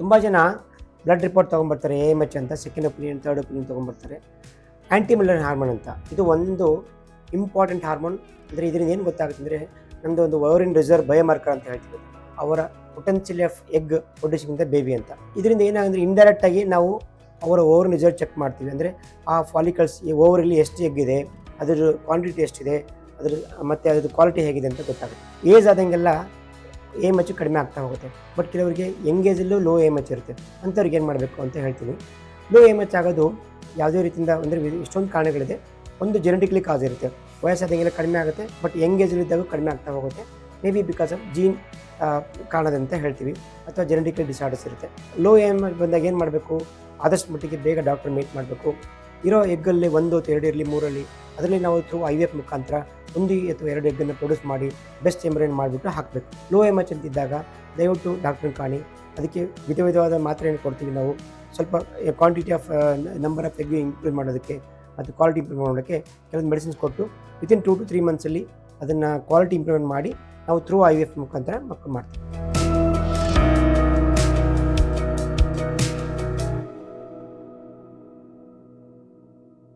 ತುಂಬ ಜನ blood report ತೊಗೊಂಬರ್ತಾರೆ, AMH ಅಂತ, ಸೆಕೆಂಡ್ ಒಪಿನಿಯನ್, ಥರ್ಡ್ ಒಪಿನಿಯನ್ ತೊಗೊಂಬರ್ತಾರೆ. ಆ್ಯಂಟಿಮಿಲರ್ ಹಾರ್ಮೋನ್ ಅಂತ, ಇದು ಒಂದು ಇಂಪಾರ್ಟೆಂಟ್ ಹಾರ್ಮೋನ್. ಅಂದರೆ ಇದರಿಂದ ಏನು ಗೊತ್ತಾಗುತ್ತೆ ಅಂದರೆ, ನಮ್ಮದು ಒಂದು ಓವರಿನ್ ರಿಸರ್ವ್ ಬಯೋಮಾರ್ಕರ್ ಅಂತ ಹೇಳ್ತೀವಿ, ಅವರ potential of egg producing the baby ಅಂತ. ಇದರಿಂದ ಏನಾಗುತ್ತೆ, ಇಂಡೈರೆಕ್ಟಾಗಿ ನಾವು ಅವರ ಓವರಿನ್ ರಿಸರ್ವ್ ಚೆಕ್ ಮಾಡ್ತೀವಿ. ಅಂದರೆ ಆ ಫಾಲಿಕಲ್ಸ್, ಈ ಓವರಲ್ಲಿ ಎಷ್ಟು ಎಗ್ ಇದೆ, ಅದರ ಕ್ವಾಂಟಿಟಿ ಎಷ್ಟಿದೆ, ಮತ್ತು ಅದ್ರದ್ದು ಕ್ವಾಲಿಟಿ ಹೇಗಿದೆ ಅಂತ ಗೊತ್ತಾಗುತ್ತೆ. ಏಜ್ ಆದಂಗೆಲ್ಲ AMH ಕಡಿಮೆ ಆಗ್ತಾ ಹೋಗುತ್ತೆ. ಬಟ್ ಕೆಲವರಿಗೆ ಯಂಗ್ ಏಜಲ್ಲೂ ಲೋ AMH ಇರುತ್ತೆ. ಅಂಥವ್ರಿಗೆ ಏನು ಮಾಡಬೇಕು ಅಂತ ಹೇಳ್ತೀನಿ. ಲೋ AMH ಆಗೋದು ಯಾವುದೇ ರೀತಿಯಿಂದ ಅಂದರೆ ಇಷ್ಟೊಂದು ಕಾರಣಗಳಿದೆ. ಒಂದು ಜೆನೆಟಿಕ್ಲಿ ಕಾಸ್ ಇರುತ್ತೆ, ವಯಸ್ಸಾದಂಗೆಲ್ಲ ಕಡಿಮೆ ಆಗುತ್ತೆ. ಬಟ್ ಯಂಗ್ ಏಜಲ್ಲಿದ್ದಾಗ ಕಡಿಮೆ ಆಗ್ತಾ ಹೋಗುತ್ತೆ. Maybe because of gene ಕಾರಣದಂತ ಹೇಳ್ತೀವಿ, ಅಥವಾ ಜೆನೆಟಿಕಲ್ ಡಿಸಾರ್ಡರ್ಸ್ ಇರುತ್ತೆ. ಲೋ AMH ಬಂದಾಗ ಏನು ಮಾಡಬೇಕು, ಆದಷ್ಟು ಮಟ್ಟಿಗೆ ಬೇಗ ಡಾಕ್ಟರ್ ಮೀಟ್ ಮಾಡಬೇಕು. ಇರೋ ಎಗ್ಗಲ್ಲಿ 1 ಅಥವಾ 2 ಇರಲಿ, 3 ಇರಲಿ, ಅದರಲ್ಲಿ ನಾವು ಥ್ರೂ IVF ಮುಖಾಂತರ 1 ಅಥವಾ 2 ಎಗ್ಗನ್ನು ಪ್ರೊಡ್ಯೂಸ್ ಮಾಡಿ ಬೆಸ್ಟ್ ಎಂಬ್ರೈನ್ ಮಾಡಿಬಿಟ್ಟು ಹಾಕಬೇಕು. ಲೋ AMH ಅಂತಿದ್ದಾಗ ದಯವಿಟ್ಟು ಡಾಕ್ಟ್ರನ್ನ ಕಾಣಿ. ಅದಕ್ಕೆ ವಿಧವಾದ ಮಾತ್ರೆಯನ್ನು ಕೊಡ್ತೀವಿ ನಾವು. ಸ್ವಲ್ಪ quantity of number of egg improve ಮಾಡೋದಕ್ಕೆ ಮತ್ತು ಕ್ವಾಲಿಟಿ ಇಂಪ್ರೂವ್ ಮಾಡೋದಕ್ಕೆ ಕೆಲವೊಂದು ಮೆಡಿಸಿನ್ಸ್ ಕೊಟ್ಟು ವಿತಿನ್ 2 to 3 ಮಂತ್ಸಲ್ಲಿ ಅದನ್ನು ಕ್ವಾಲಿಟಿ ಇಂಪ್ರೂವ್ಮೆಂಟ್ ಮಾಡಿ ನಾವು ಥ್ರೂ IVF ಮುಖಾಂತರ ಮಕ್ಕಳು ಮಾಡ್ತೀವಿ.